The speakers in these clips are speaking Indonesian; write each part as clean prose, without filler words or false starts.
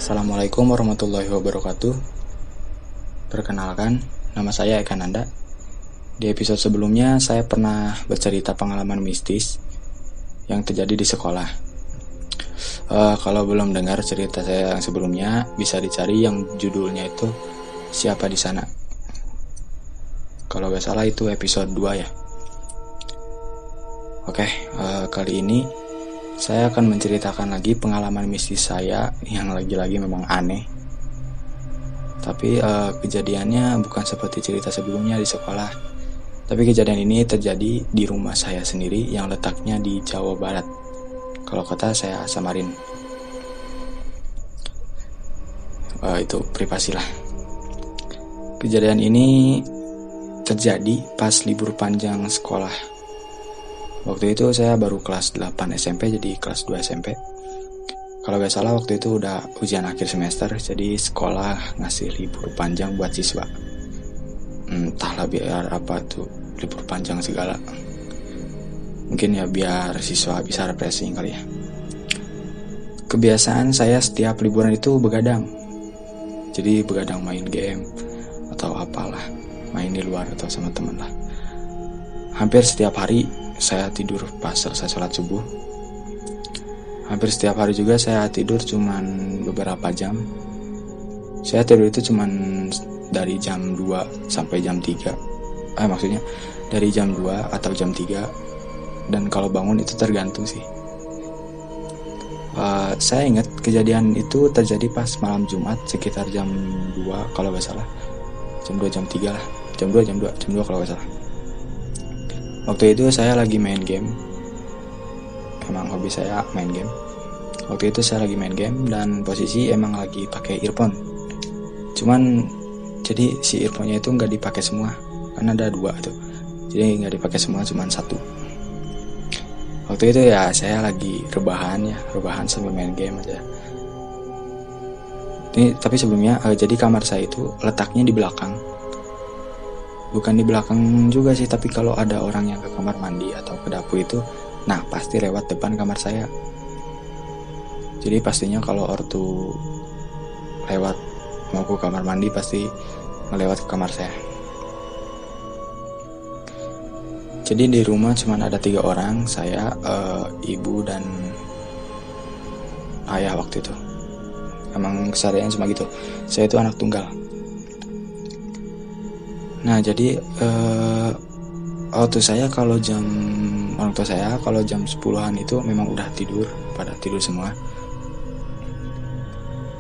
Assalamualaikum warahmatullahi wabarakatuh. Perkenalkan, nama saya Eka Nanda. Di episode sebelumnya saya pernah bercerita pengalaman mistis yang terjadi di sekolah. Kalau belum dengar cerita saya yang sebelumnya, bisa dicari yang judulnya itu Siapa di Sana. Kalau gak salah itu episode 2 ya. Oke, kali ini saya akan menceritakan lagi pengalaman mistis saya yang lagi-lagi memang aneh. Tapi kejadiannya bukan seperti cerita sebelumnya di sekolah. Tapi kejadian ini terjadi di rumah saya sendiri yang letaknya di Jawa Barat. Kalau kata saya Samarin. Itu privasi lah. Kejadian ini terjadi pas libur panjang sekolah. Waktu itu saya baru kelas 8 SMP, jadi kelas 2 SMP. Kalau gak salah waktu itu udah ujian akhir semester, jadi sekolah ngasih libur panjang buat siswa. Entahlah biar apa tuh libur panjang segala. Mungkin ya biar siswa bisa refreshing kali ya. Kebiasaan saya setiap liburan itu begadang. Jadi begadang main game atau apalah, main di luar atau sama teman lah. Hampir setiap hari saya tidur pas selesai sholat subuh. Hampir setiap hari juga saya tidur cuman beberapa jam. Saya tidur itu cuman dari jam 2 sampai jam 3. Maksudnya dari jam 2 atau jam 3. Dan kalau bangun itu tergantung sih. Saya ingat kejadian itu terjadi pas malam Jumat sekitar jam 2 kalau gak salah. Jam 2 jam 3 lah. Jam 2 kalau gak salah. Waktu itu saya lagi main game. Emang hobi saya main game. Waktu itu saya lagi main game dan posisi emang lagi pakai earphone. Cuman jadi si earphone-nya itu nggak dipakai semua, karena ada 2 tuh. Jadi nggak dipakai semua, cuman 1. Waktu itu ya saya lagi rebahan sambil main game aja. Ini tapi sebelumnya jadi kamar saya itu letaknya di belakang. Bukan di belakang juga sih, tapi kalau ada orang yang ke kamar mandi atau ke dapur itu, nah pasti lewat depan kamar saya. Jadi pastinya kalau ortu lewat mau ke kamar mandi pasti ngelewat ke kamar saya. Jadi di rumah cuma ada 3 orang, saya, ibu dan ayah waktu itu. Emang keseharian cuma gitu. Saya itu anak tunggal. Nah jadi orang tua saya kalau jam 10-an itu memang udah pada tidur semua.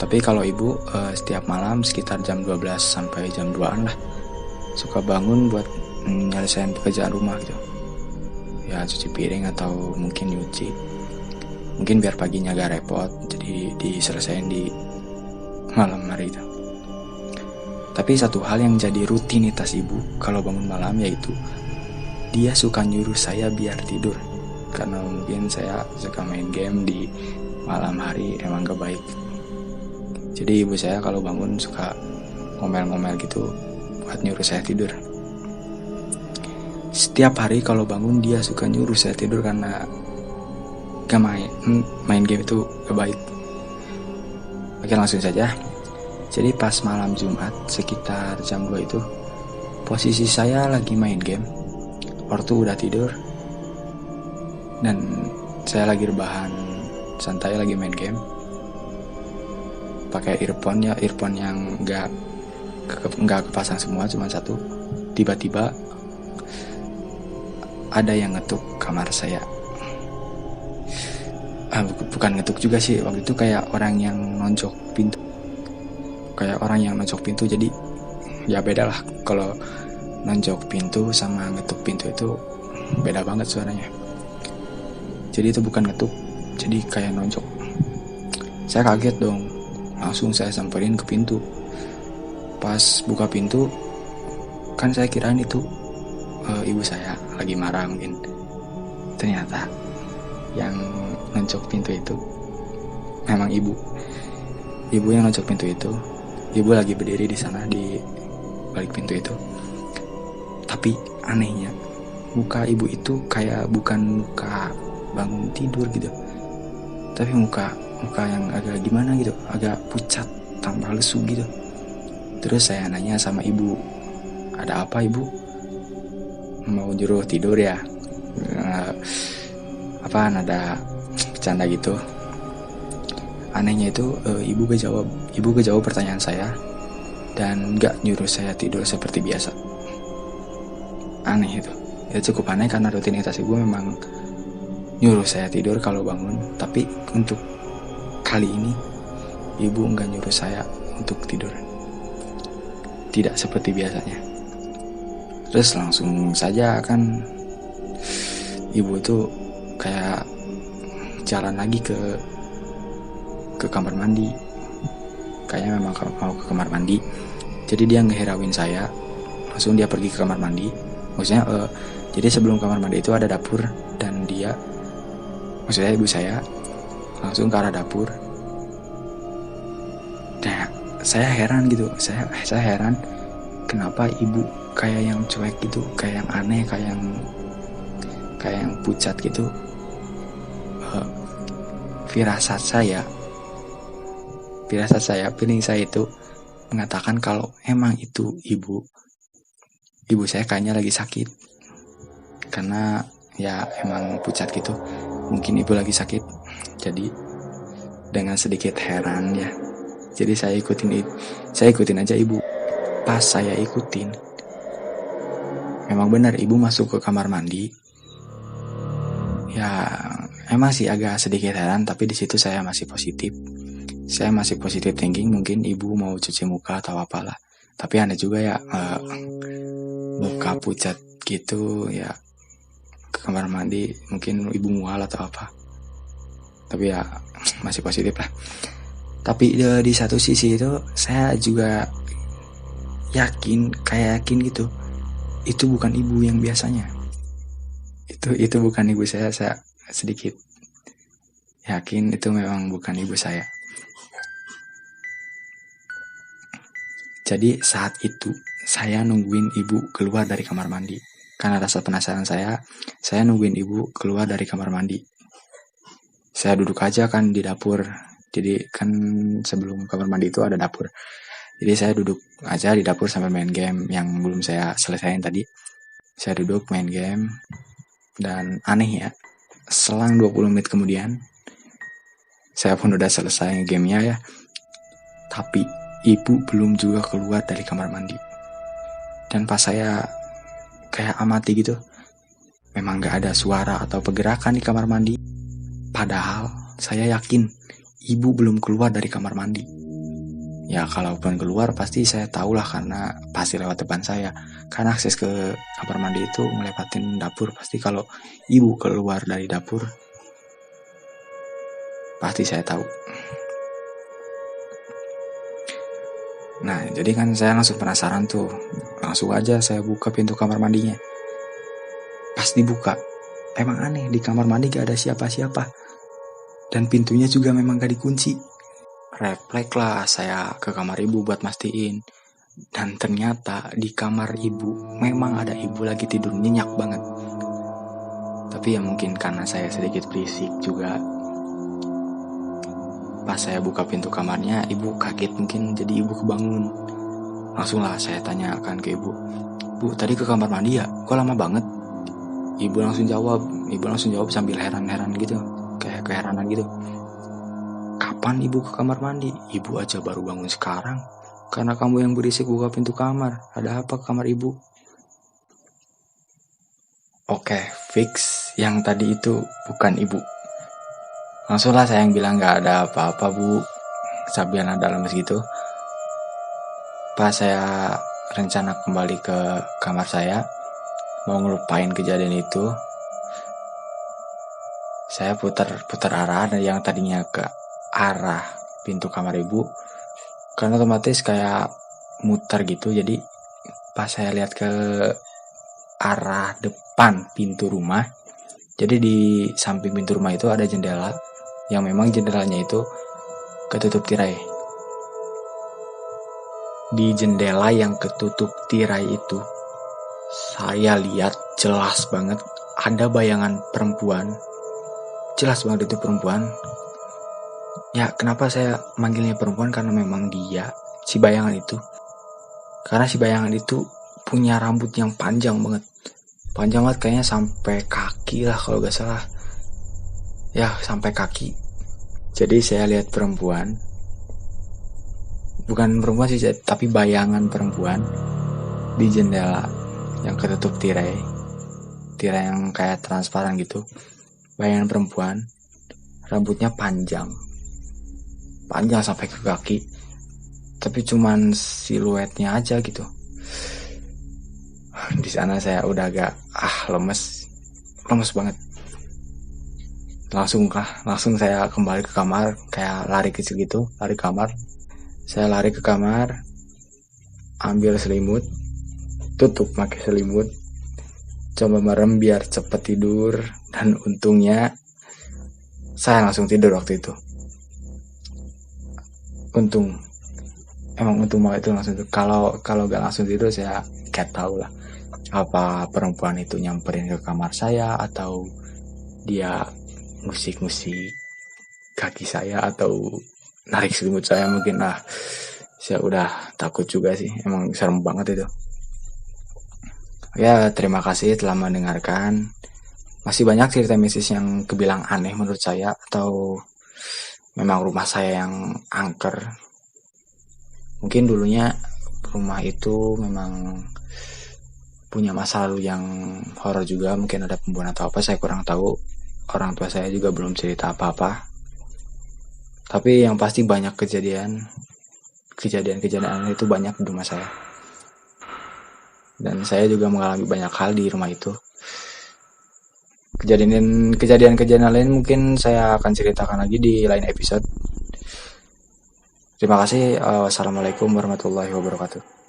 Tapi kalau ibu setiap malam sekitar jam 12 sampai jam 2-an lah suka bangun buat nyelesain pekerjaan rumah gitu. Ya cuci piring atau mungkin nyuci. Mungkin biar paginya gak repot, jadi diselesain di malam hari itu. Tapi satu hal yang jadi rutinitas ibu kalau bangun malam yaitu dia suka nyuruh saya biar tidur. Karena mungkin saya suka main game di malam hari, emang gak baik. Jadi ibu saya kalau bangun suka ngomel-ngomel gitu buat nyuruh saya tidur. Setiap hari kalau bangun dia suka nyuruh saya tidur karena gak main game itu gak baik. Oke, langsung saja. Jadi pas malam Jumat sekitar jam 2 itu, posisi saya lagi main game. Ortu udah tidur dan saya lagi rebahan santai lagi main game. Pakai earphone yang nggak kepasang semua, cuma 1. Tiba-tiba ada yang ngetuk kamar saya. Bukan ngetuk juga sih, waktu itu kayak orang yang nonjok pintu. Jadi ya beda lah, kalau nonjok pintu sama ngetuk pintu itu beda banget suaranya. Jadi itu bukan ngetuk, jadi kayak nonjok. Saya kaget dong, langsung saya samperin ke pintu. Pas buka pintu, kan saya kirain itu ibu saya lagi marah mungkin. Ternyata yang nonjok pintu itu memang ibu yang nonjok pintu itu. Ibu lagi berdiri di sana di balik pintu itu. Tapi anehnya muka ibu itu kayak bukan muka bangun tidur gitu, tapi muka muka yang agak gimana gitu, agak pucat, tambah lesu gitu. Terus saya nanya sama ibu, ada apa ibu? Mau nyuruh tidur ya? Nada bercanda gitu. Anehnya itu ibu gak jawab pertanyaan saya dan gak nyuruh saya tidur seperti biasa. Aneh itu. Ya cukup aneh karena rutinitas ibu memang nyuruh saya tidur kalau bangun, tapi untuk kali ini ibu nggak nyuruh saya untuk tidur, tidak seperti biasanya. Terus langsung saja kan ibu tuh kayak jalan lagi ke kamar mandi, kayaknya memang mau ke kamar mandi. Jadi dia ngeherawin saya, langsung dia pergi ke kamar mandi. Maksudnya jadi sebelum kamar mandi itu ada dapur, dan maksudnya ibu saya langsung ke arah dapur. Nah, saya heran gitu. Saya heran kenapa ibu kayak yang cuek gitu, kayak yang aneh, kayak yang pucat gitu. Firasat saya, feeling saya itu mengatakan kalau emang itu ibu saya kayaknya lagi sakit. Karena ya emang pucat gitu. Mungkin ibu lagi sakit. Jadi dengan sedikit heran ya, jadi saya ikutin aja ibu. Pas saya ikutin, memang benar ibu masuk ke kamar mandi. Ya emang sih agak sedikit heran, tapi di situ saya masih positif thinking, mungkin ibu mau cuci muka atau apalah. Tapi aneh juga ya, muka pucat gitu ya ke kamar mandi, mungkin ibu mual atau apa. Tapi ya masih positif lah. Tapi di satu sisi itu saya juga yakin gitu, itu bukan ibu yang biasanya. Itu bukan ibu saya sedikit yakin itu memang bukan ibu saya. Jadi saat itu saya nungguin ibu keluar dari kamar mandi. Karena rasa penasaran saya nungguin ibu keluar dari kamar mandi. Saya duduk aja kan di dapur. Jadi kan sebelum kamar mandi itu ada dapur. Jadi saya duduk aja di dapur sambil main game yang belum saya selesaiin tadi. Saya duduk main game, dan aneh ya, selang 20 menit kemudian saya pun udah selesai gamenya ya, tapi ibu belum juga keluar dari kamar mandi. Dan pas saya kayak amati gitu, memang gak ada suara atau pergerakan di kamar mandi. Padahal saya yakin ibu belum keluar dari kamar mandi. Ya kalaupun keluar pasti saya tahulah, karena pasti lewat depan saya. Karena akses ke kamar mandi itu ngelewatin dapur. Pasti kalau ibu keluar dari dapur, pasti saya tahu. Nah, jadi kan saya langsung penasaran tuh. Langsung aja saya buka pintu kamar mandinya. Pas dibuka, emang aneh, di kamar mandi gak ada siapa-siapa. Dan pintunya juga memang gak dikunci. Refleks lah saya ke kamar ibu buat mastiin. Dan ternyata di kamar ibu memang ada ibu lagi tidur nyenyak banget. Tapi ya mungkin karena saya sedikit berisik juga. Pas saya buka pintu kamarnya, ibu kaget mungkin, jadi ibu kebangun. Langsung lah saya tanyakan ke ibu, "Bu, tadi ke kamar mandi ya? Kok lama banget?" Ibu langsung jawab sambil heran-heran gitu, kayak keheranan gitu. "Kapan ibu ke kamar mandi? Ibu aja baru bangun sekarang. Karena kamu yang berisik buka pintu kamar. Ada apa ke kamar ibu?" Oke, fix yang tadi itu bukan ibu. Langsunglah saya yang bilang gak ada apa-apa bu, sambil nada lemes gitu. Pas saya rencana kembali ke kamar saya, mau ngelupain kejadian itu, saya putar arah dari yang tadinya ke arah pintu kamar ibu, karena otomatis kayak muter gitu. Jadi pas saya lihat ke arah depan pintu rumah, jadi di samping pintu rumah itu ada jendela, yang memang jendelanya itu ketutup tirai. Di jendela yang ketutup tirai itu, saya lihat jelas banget ada bayangan perempuan. Jelas banget itu perempuan. Ya kenapa saya manggilnya perempuan, karena memang dia, si bayangan itu. Karena si bayangan itu punya rambut yang panjang banget. Panjang banget, kayaknya sampai kaki lah kalau gak salah. Ya sampai kaki. Jadi saya lihat perempuan, bukan perempuan sih, tapi bayangan perempuan di jendela yang ketutup tirai yang kayak transparan gitu. Bayangan perempuan, rambutnya panjang sampai ke kaki, tapi cuman siluetnya aja gitu. Di sana saya udah agak lemes banget. Langsung saya kembali ke kamar, kayak lari kamar. Saya lari ke kamar, ambil selimut, tutup pakai selimut, coba merem biar cepet tidur, dan untungnya saya langsung tidur waktu itu. Untung banget itu langsung tidur. Kalau gak langsung tidur, saya gak tahu lah apa perempuan itu nyamperin ke kamar saya, atau dia musik-musik kaki saya, atau narik selimut saya mungkin. Saya udah takut juga sih, emang serem banget itu. Ya, terima kasih telah mendengarkan. Masih banyak cerita mistis yang kebilang aneh menurut saya, atau memang rumah saya yang angker. Mungkin dulunya rumah itu memang punya masa lalu yang horor juga, mungkin ada pembunuhan atau apa, saya kurang tahu. Orang tua saya juga belum cerita apa-apa. Tapi yang pasti banyak kejadian itu banyak di rumah saya. Dan saya juga mengalami banyak hal di rumah itu. Kejadian lain mungkin saya akan ceritakan lagi di lain episode. Terima kasih. Wassalamualaikum warahmatullahi wabarakatuh.